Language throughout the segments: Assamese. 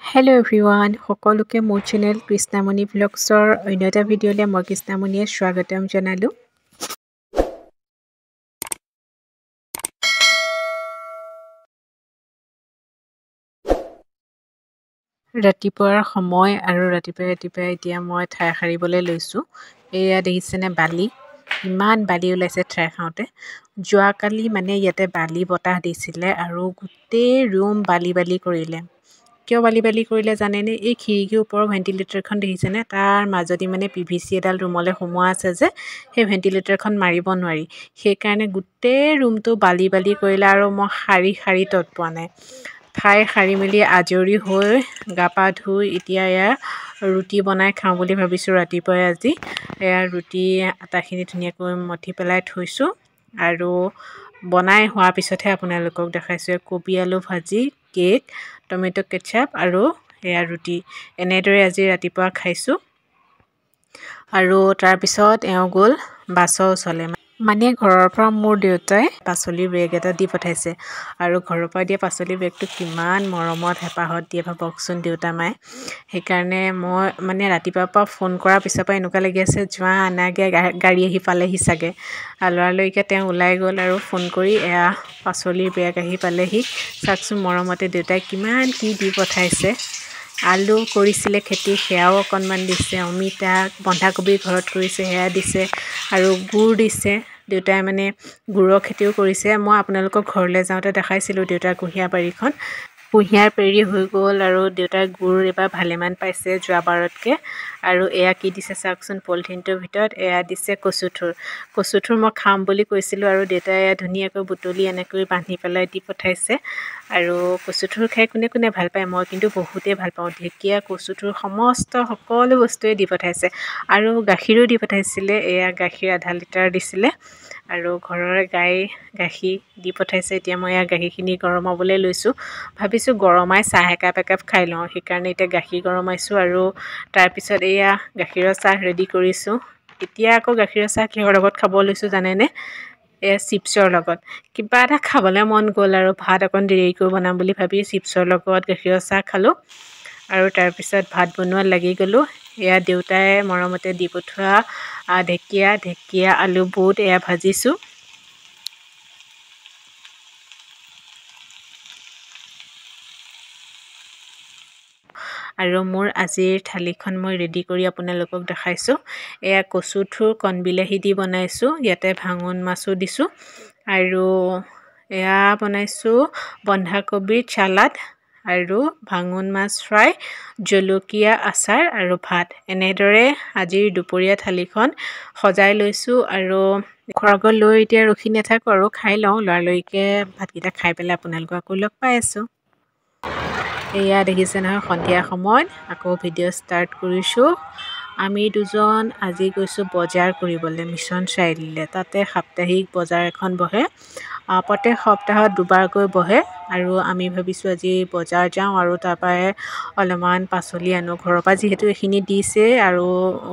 হেল্ল' এভৰিৱান, সকলোকে মোৰ চেনেল কৃষ্ণামণি ভ্লগছৰ অন্য এটা ভিডিঅ'লৈ মই কৃষ্ণামণিয়ে স্বাগতম জনালোঁ। ৰাতিপুৱাৰ সময় আৰু ৰাতিপুৱাই এতিয়া মই ঠাই সাৰিবলৈ লৈছোঁ। এয়া দেখিছেনে বালি, ইমান বালি ওলাইছে ঠাই খাওঁতে। যোৱাকালি মানে ইয়াতে বালি বতাহ দিছিলে আৰু গোটেই ৰুম বালি কৰিলে। কিয় বালি কৰিলে জানেনে? এই খিৰিকীৰ ওপৰৰ ভেণ্টিলেটৰখন দেখিছেনে? তাৰ মাজদি মানে PVC এডাল ৰুমলৈ সোমোৱা আছে যে, সেই ভেণ্টিলেটৰখন মাৰিব নোৱাৰি। সেইকাৰণে গোটেই ৰুমটো বালি কৰিলে আৰু মই শাৰী তত পোৱা নাই। ঠাই সাৰি মেলি আজৰি হৈ গা পা ধুই এতিয়া এয়া ৰুটি বনাই খাওঁ বুলি ভাবিছোঁ। ৰাতিপুৱাই আজি এয়া ৰুটি আটাখিনি ধুনীয়াকৈ মঠি পেলাই থৈছোঁ আৰু বনাই হোৱাৰ পিছতহে আপোনালোকক দেখাইছোঁ। কবি আলু ভাজি, কেক, টমেটো কেচাপ আৰু এয়া ৰুটি, এনেদৰে আজি ৰাতিপুৱা খাইছোঁ। আৰু তাৰপিছত এওঁ গ'ল বাছৰ ওচৰলৈ। মানে ঘৰৰ পৰা মোৰ দেউতাই পাচলিৰ বেগ এটা দি পঠাইছে আৰু ঘৰৰ পৰা দিয়া পাচলিৰ বেগটো কিমান মৰমত হেঁপাহত দিয়ে ভাবকচোন দেউতা মায়ে। সেইকাৰণে মই মানে ৰাতিপুৱাৰ পৰা ফোন কৰাৰ পিছৰ পৰা এনেকুৱা লাগি আছে যোৱা আনাগে গাড়ী আহি পালেহি চাগে। লৰালৰিকৈ তেওঁ ওলাই গ'ল আৰু ফোন কৰি এয়া পাচলিৰ বেগ আহি পালেহি। চাওকচোন মৰমতে দেউতাই কিমান কি দি পঠাইছে। আলু কৰিছিলে খেতি, সেয়াও অকণমান দিছে। অমিতা, বন্ধাকবি ঘৰত কৰিছে, সেয়া দিছে আৰু গুড় দিছে। দেউতাই মানে গুড়ৰ খেতিও কৰিছে। মই আপোনালোকক ঘৰলৈ যাওঁতে দেখাইছিলোঁ দেউতাৰ কুঁহিয়াৰ বাৰীখন। কুঁহিয়াৰ পেৰি হৈ গ'ল আৰু দেউতাই গুড় এইবাৰ ভালেমান পাইছে যোৱাবাৰতকৈ। আৰু এয়া কি দিছে চাওকচোন, পলিথিনটোৰ ভিতৰত এয়া দিছে কচুথুৰ মই খাম বুলি কৈছিলোঁ আৰু দেউতাই এয়া ধুনীয়াকৈ বুটলি এনেকৈ বান্ধি পেলাই দি পঠাইছে। আৰু কচুথুৰ খাই কোনে ভাল পায়, মই কিন্তু বহুতেই ভাল পাওঁ। ঢেকীয়া, কচুথুৰ সকলো বস্তুৱেই দি পঠাইছে আৰু গাখীৰো দি পঠাইছিলে। এয়া গাখীৰ আধা লিটাৰ দিছিলে আৰু ঘৰৰে গাখীৰ দি পঠাইছে। এতিয়া মই এয়া গাখীৰখিনি গৰমাবলৈ লৈছোঁ। ভাবিছোঁ গৰমাই চাহ একাপ খাই লওঁ, সেইকাৰণে এতিয়া গাখীৰ গৰমাইছোঁ আৰু তাৰপিছত এয়া গাখীৰৰ চাহ ৰেডি কৰিছোঁ। এতিয়া আকৌ গাখীৰৰ চাহ কিহৰ লগত খাব লৈছোঁ জানেনে? এয়া চিপছৰ লগত। কিবা এটা খাবলৈ মন গ'ল আৰু ভাত অকণ দেৰিকৈ বনাম বুলি ভাবি চিপছৰ লগত গাখীৰৰ চাহ খালোঁ আৰু তাৰপিছত ভাত বনোৱাত লাগি গ'লোঁ। এয়া দেউতাই মৰমতে দি পঠোৱা ঢেকীয়া, আলু, বুট এয়া ভাজিছোঁ। আৰু মোৰ আজিৰ থালিখন মই ৰেডি কৰি আপোনালোকক দেখাইছোঁ। এয়া কচুথুৰ কণবিলাহী দি বনাইছোঁ। ইয়াতে ভাঙন মাছো দিছোঁ আৰু এয়া বনাইছোঁ বন্ধাকবিৰ চালাড আৰু ভাঙন মাছ ফ্ৰাই, জলকীয়া আচাৰ আৰু ভাত। এনেদৰে আজিৰ দুপৰীয়া থালিখন সজাই লৈছোঁ আৰু খোৱাৰ লৈ এতিয়া ৰখি নাথাকোঁ আৰু খাই লওঁ। লৰালৰিকৈ ভাতকেইটা খাই পেলাই আপোনালোকক আকৌ লগ পাই আছোঁ। এয়া দেখিছে নহয়, সন্ধিয়া সময়ত আকৌ ভিডিঅ' ষ্টাৰ্ট কৰিছোঁ। আমি দুজন আজি গৈছোঁ বজাৰ কৰিবলৈ মিছন চাৰিআলিলৈ। তাতে সাপ্তাহিক বজাৰ এখন বহে, প্ৰত্যেক সপ্তাহত দুবাৰকৈ বহে আৰু আমি ভাবিছোঁ আজি বজাৰ যাওঁ আৰু তাৰপৰাই অলপমান পাচলি আনো। ঘৰৰ পৰা যিহেতু এইখিনি দিছে আৰু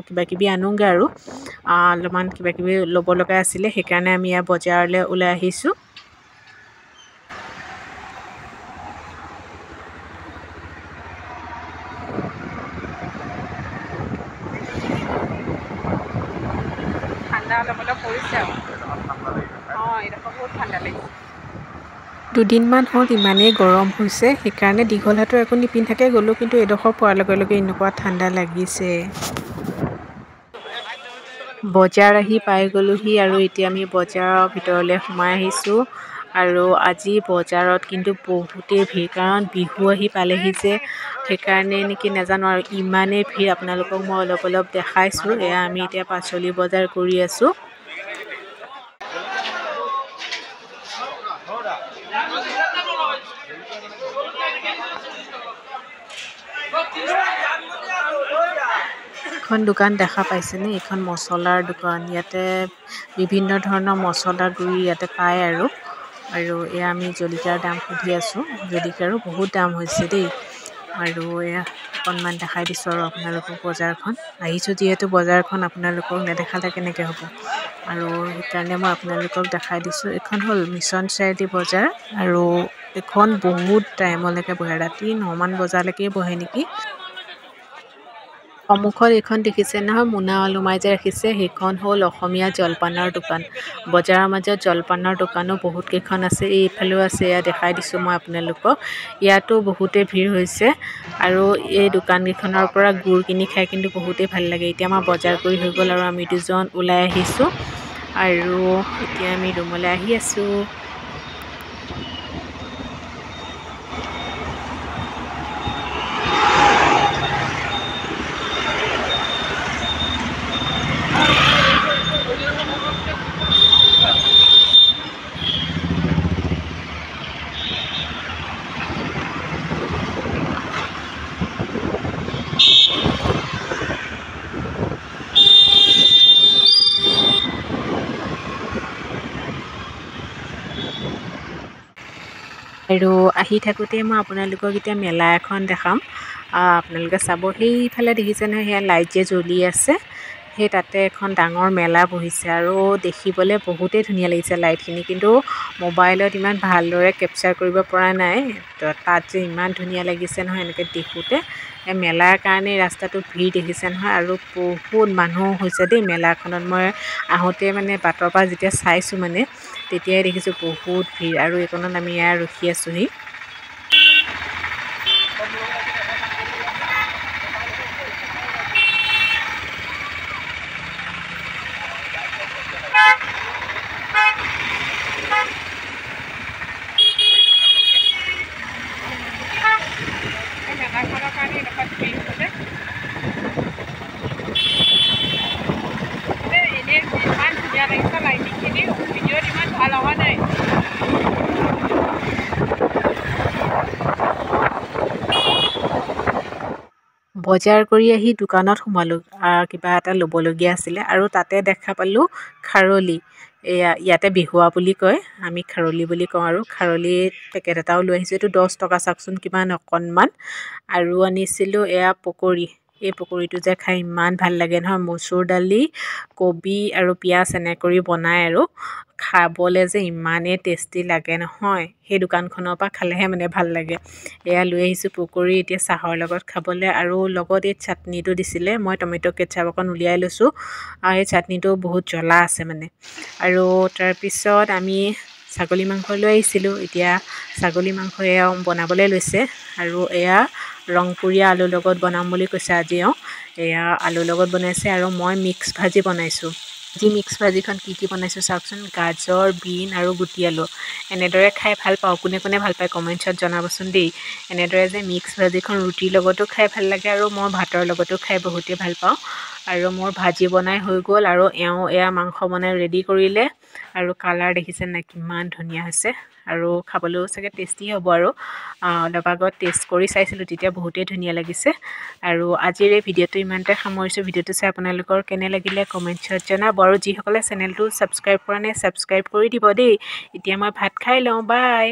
কিবাকিবি আনোগৈ আৰু অলপমান কিবাকিবি ল'ব লগা আছিলে, সেইকাৰণে আমি ইয়াৰ বজাৰলৈ ওলাই আহিছোঁ। ঠাণ্ডা অলপ পৰিছে আৰু এইডোখৰ বহুত ঠাণ্ডা লাগিছে। দুদিনমান হ'ল ইমানেই গৰম হৈছে, সেইকাৰণে দীঘল হাতৰ একো নিপিন্ধাকৈ গ'লোঁ, কিন্তু এইডোখৰ পোৱাৰ লগে এনেকুৱা ঠাণ্ডা লাগিছে। বজাৰ আহি পাই গ'লোহি আৰু এতিয়া আমি বজাৰৰ ভিতৰলৈ সোমাই আহিছোঁ। আৰু আজি বজাৰত কিন্তু বহুতেই ভিৰ, কাৰণ বিহু আহি পালেহি যে, সেইকাৰণে নেকি নাজানো আৰু ইমানেই ভিৰ। আপোনালোকক মই অলপ দেখাইছোঁ। এয়া আমি এতিয়া পাচলি বজাৰ কৰি আছোঁ। এখন দোকান দেখা পাইছেনে? এইখন মচলাৰ দোকান। ইয়াতে বিভিন্ন ধৰণৰ মচলা গুড়ি ইয়াতে পায় আৰু এয়া আমি জলকীয়াৰ দাম সুধি আছোঁ। জলকীয়াৰো বহুত দাম হৈছে দেই। আৰু এয়া অকণমান দেখাই দিছোঁ আৰু আপোনালোকক বজাৰখন। আহিছোঁ যিহেতু বজাৰখন আপোনালোকক নেদেখালে কেনেকৈ হ'ব, আৰু সেইকাৰণে মই আপোনালোকক দেখাই দিছোঁ। এইখন হ'ল মিছন চাৰিআলি বজাৰ আৰু এখন বহুত টাইমলৈকে বহে, ৰাতি 9মান বজালৈকে বহে নেকি। সন্মুখত এইখন দেখিছে নহয় মোনা ওলোমাই যে ৰাখিছে, সেইখন হ'ল অসমীয়া জলপানৰ দোকান। বজাৰৰ মাজত জলপানৰ দোকানো বহুত কেইখন আছে, এইফালেও আছে, এয়া দেখাই দিছোঁ মই আপোনালোকক। ইয়াতো বহুতে ভিৰ হৈছে আৰু এই দোকানকেইখনৰ পৰা গুৰ কিনি খাই কিন্তু বহুতেই ভাল লাগে। এতিয়া আমাৰ বজাৰ কৰি হৈ গ'ল আৰু আমি দুজন ওলাই আহিছোঁ আৰু এতিয়া আমি ৰুমলৈ আহি আছোঁ। আৰু আহি থাকোঁতে মই আপোনালোকক এতিয়া মেলা এখন দেখাম। আপোনালোকে চাব, সেইফালে দেখিছে নহয়, সেয়া লাইট যে জ্বলি আছে, সেই তাতে এখন ডাঙৰ মেলা বহিছে আৰু দেখিবলৈ বহুতেই ধুনীয়া লাগিছে লাইটখিনি, কিন্তু মোবাইলত ইমান ভালদৰে কেপচাৰ কৰিব পৰা নাই। তাত যে ইমান ধুনীয়া লাগিছে নহয় এনেকৈ দেখোঁতে। এই মেলাৰ কাৰণে ৰাস্তাটো ভিৰ দেখিছে নহয়, আৰু বহুত মানুহ হৈছে দেই মেলাখনত। মই আহোঁতে মানে বাটৰ পৰা যেতিয়া চাইছোঁ মানে তেতিয়াই দেখিছোঁ বহুত ভিৰ, আৰু এইকণত আমি এয়া ৰখি আছোঁহি। মেলাখনৰ কাৰণে এডোখৰত ভিৰ হৈছে। এনেই ইমান ধুনীয়া লাগিছে লাইটিংখিনি, ভিডিঅ'ত ইমান ভাল হোৱা নাই। বজাৰ কৰি আহি দোকানত সোমালোঁ, কিবা এটা ল'বলগীয়া আছিলে আৰু তাতে দেখা পালোঁ খাৰলি। ইয়াতে বেহুৱা বুলি কয়, আমি খাৰলি বুলি কওঁ, আৰু খাৰলি পেকেট এটাও লৈ আহিছোঁ। এইটো 10 টকা, চাওকচোন কিমান অকণমান। আৰু আনিছিলোঁ এয়া পকৰি। এই পকৰিটো যে খাই ইমান ভাল লাগে নহয়, মচুৰ দালি, কবি আৰু পিঁয়াজ এনে কৰি বনায় আৰু খাবলৈ যে ইমানেই টেষ্টি লাগে নহয়, সেই দোকানখনৰ পৰা খালেহে মানে ভাল লাগে। এয়া লৈ আহিছোঁ পকৰি, এতিয়া চাহৰ লগত খাবলৈ, আৰু লগত এই চাটনিটো দিছিলে, মই টমেট' কেটচাপ অকণ উলিয়াই লৈছোঁ, আৰু এই চাটনিটো বহুত জ্বলা আছে মানে। আৰু তাৰপিছত আমি ছাগলী মাংস লৈ আহিছিলোঁ, এতিয়া ছাগলী মাংস এয়া বনাবলৈ লৈছে, আৰু এয়া ৰংপুৰীয়া আলুৰ লগত বনাম বুলি কৈছে আজি। এয়া আলুৰ লগত বনাইছে, আৰু মই মিক্স ভাজি বনাইছোঁ। আজি মিক্স ভাজিখন কি বনাইছোঁ চাওকচোন, গাজৰ, বিন আৰু গুটি আলু। এনেদৰে খাই ভাল পাওঁ, কোনে কোনে ভাল পায় কমেণ্টছত জনাবচোন দেই। এনেদৰে যে মিক্স ভাজিখন ৰুটিৰ লগতো খাই ভাল লাগে, আৰু মই ভাতৰ লগতো খাই বহুতেই ভাল পাওঁ। আৰু মোৰ ভাজি বনাই হৈ গ'ল, আৰু এয়া মাংস বনাই ৰেডি কৰিলে, আৰু কালাৰ দেখিছে নাই কিমান ধুনীয়া হৈছে, আৰু খাবলৈও চাগে টেষ্টি হ'ব। আৰু অলপ আগত টেষ্ট কৰি চাইছিলোঁ, তেতিয়া বহুতেই ধুনীয়া লাগিছে। আৰু আজিৰ এই ভিডিঅ'টো ইমানতে সামৰিছোঁ। ভিডিঅ'টো চাই আপোনালোকৰ কেনে লাগিলে কমেণ্টছত জনাব, আৰু যিসকলে চেনেলটো ছাবস্ক্ৰাইব কৰা নাই ছাবস্ক্ৰাইব কৰি দিব দেই। এতিয়া মই ভাত খাই লওঁ, বাই।